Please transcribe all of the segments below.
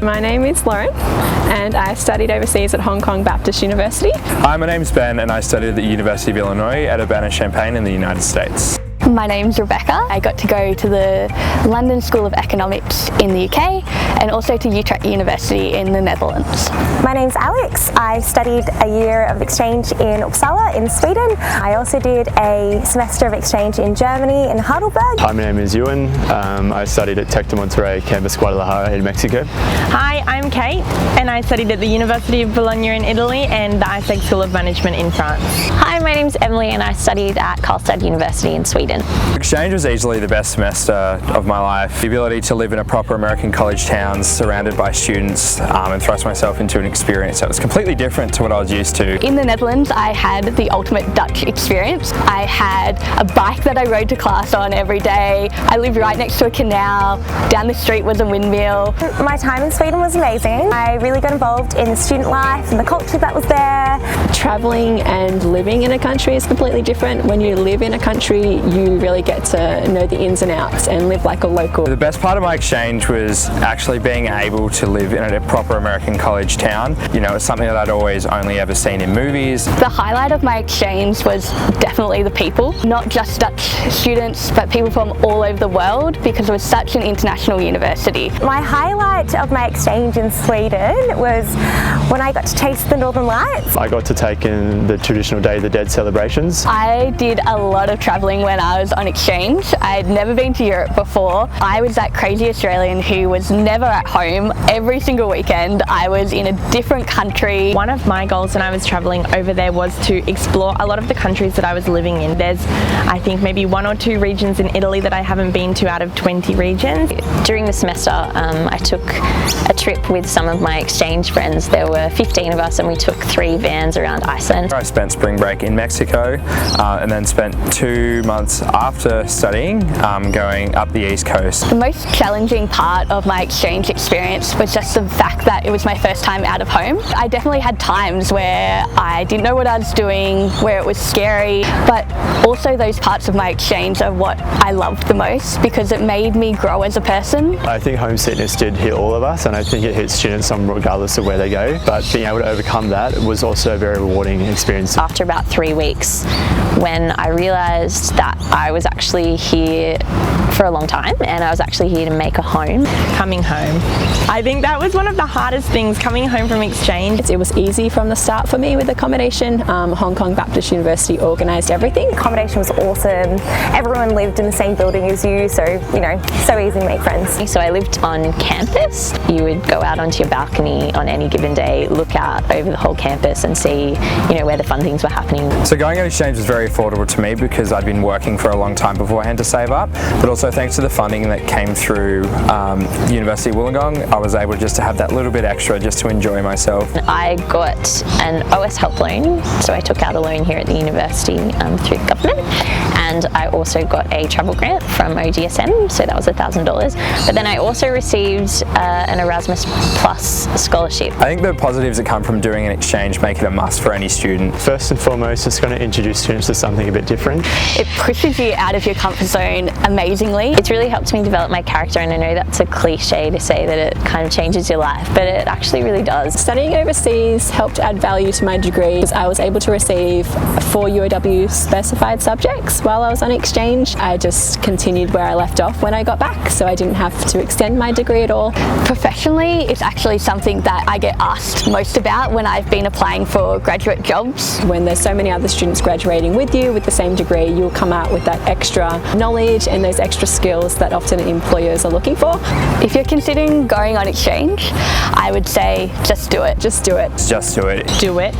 My name is Lauren and I studied overseas at Hong Kong Baptist University. Hi, my name's Ben and I studied at the University of Illinois at Urbana-Champaign in the United States. My name's Rebecca. I got to go to the London School of Economics in the UK and also to Utrecht University in the Netherlands. My name's Alex. I studied a year of exchange in Uppsala in Sweden. I also did a semester of exchange in Germany in Heidelberg. Hi, my name is Ewan. I studied at Tec de Monterrey, Campus Guadalajara in Mexico. Hi, I'm Kate and I studied at the University of Bologna in Italy and the ISEG School of Management in France. Hi, my name's Emily and I studied at Karlstad University in Sweden. Exchange was easily the best semester of my life. The ability to live in a proper American college town surrounded by students and thrust myself into an experience that was completely different to what I was used to. In the Netherlands, I had the ultimate Dutch experience. I had a bike that I rode to class on every day. I lived right next to a canal. Down the street was a windmill. My time in Sweden was amazing. I really got involved in the student life and the culture that was there. Travelling and living in a country is completely different. When you live in a country, you really get to know the ins and outs and live like a local. The best part of my exchange was actually being able to live in a proper American college town. You know, it's something that I'd always only ever seen in movies. The highlight of my exchange was definitely the people. Not just Dutch students, but people from all over the world because it was such an international university. My highlight of my exchange in Sweden was when I got to taste the Northern Lights. I got to take in the traditional Day of the Dead celebrations. I did a lot of travelling when I was on exchange. I'd never been to Europe before. I was that crazy Australian who was never at home. Every single weekend I was in a different country. One of my goals when I was travelling over there was to explore a lot of the countries that I was living in. There's, I think, maybe 1 or 2 regions in Italy that I haven't been to out of 20 regions. During the semester, I took a trip with some of my exchange friends. There were 15 of us and we took 3 vans around Iceland. I spent spring break in Mexico and then spent 2 months after studying going up the East Coast. The most challenging part of my exchange experience was just the fact that it was my first time out of home. I definitely had times where I didn't know what I was doing, where it was scary, but also those parts of my exchange are what I loved the most because it made me grow as a person. I think homesickness did hit all of us and I think it hits students regardless of where they go, but being able to overcome that was also a very rewarding experience. After about 3 weeks, when I realised that I was actually here for a long time and I was actually here to make a home. Coming home. I think that was one of the hardest things, coming home from exchange. It was easy from the start for me with accommodation. Hong Kong Baptist University organised everything. Accommodation was awesome. Everyone lived in the same building as you, so, you know, so easy to make friends. So I lived on campus. You would go out onto your balcony on any given day, look out over the whole campus and see, you know, where the fun things were happening. So going on exchange was very affordable to me because I'd been working for a long time beforehand to save up, but also thanks to the funding that came through the University of Wollongong, I was able just to have that little bit extra just to enjoy myself. I got an OS help loan, so I took out a loan here at the university through the government, and I also got a travel grant from OGSM, so that was $1,000, but then I also received an Erasmus Plus scholarship. I think the positives that come from doing an exchange make it a must for any student. First and foremost, it's going to introduce students to something a bit different. It pushes you out of your comfort zone amazingly. It's really helped me develop my character, and I know that's a cliche to say that it kind of changes your life, but it actually really does. Studying overseas helped add value to my degree because I was able to receive 4 UOW specified subjects while I was on exchange. I just continued where I left off when I got back, so I didn't have to extend my degree at all. Professionally, it's actually something that I get asked most about when I've been applying for graduate jobs. When there's so many other students graduating with you with the same degree, you'll come out with that extra knowledge and those extra skills that often employers are looking for. If you're considering going on exchange, I would say just do it. Just do it. Just do it. Do it.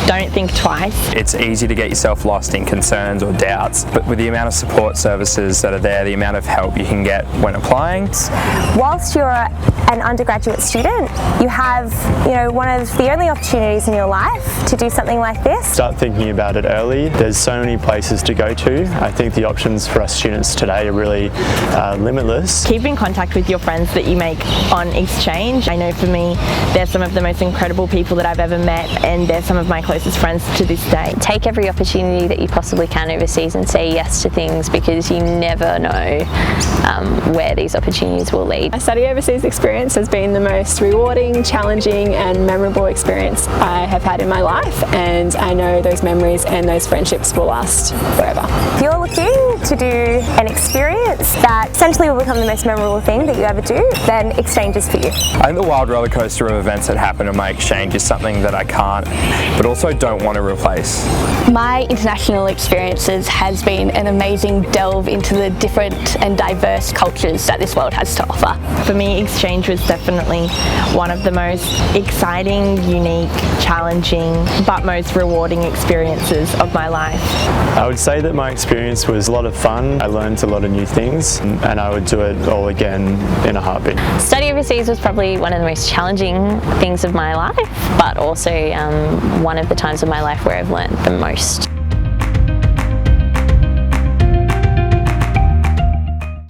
Don't think twice. It's easy to get yourself lost in concerns or doubts, but with the amount of support services that are there, the amount of help you can get when applying. Whilst you're an undergraduate student, you have, you know, one of the only opportunities in your life to do something like this. Start thinking about it early. There's so many places to go to. I think the options for us students today are really limitless. Keep in contact with your friends that you make on exchange. I know for me, they're some of the most incredible people that I've ever met, and they're some of my closest friends to this day. Take every opportunity that you possibly can overseas and say yes to things, because you never know where these opportunities will lead. My study overseas experience has been the most rewarding, challenging and memorable experience I have had in my life, and I know those memories and those friendships will last forever. If you're looking to do an experience that essentially will become the most memorable thing that you ever do, then exchange is for you. I think the wild roller coaster of events that happen in my exchange is something that I can't, but also don't want to replace. My international experiences has been an amazing delve into the different and diverse cultures that this world has to offer. For me, exchange was definitely one of the most exciting, unique, challenging, but most rewarding experiences of my life. I would say that my experience was a lot of fun. I learned a lot of new things, and I would do it all again in a heartbeat. Study overseas was probably one of the most challenging things of my life, but also one of the times of my life where I've learned the most.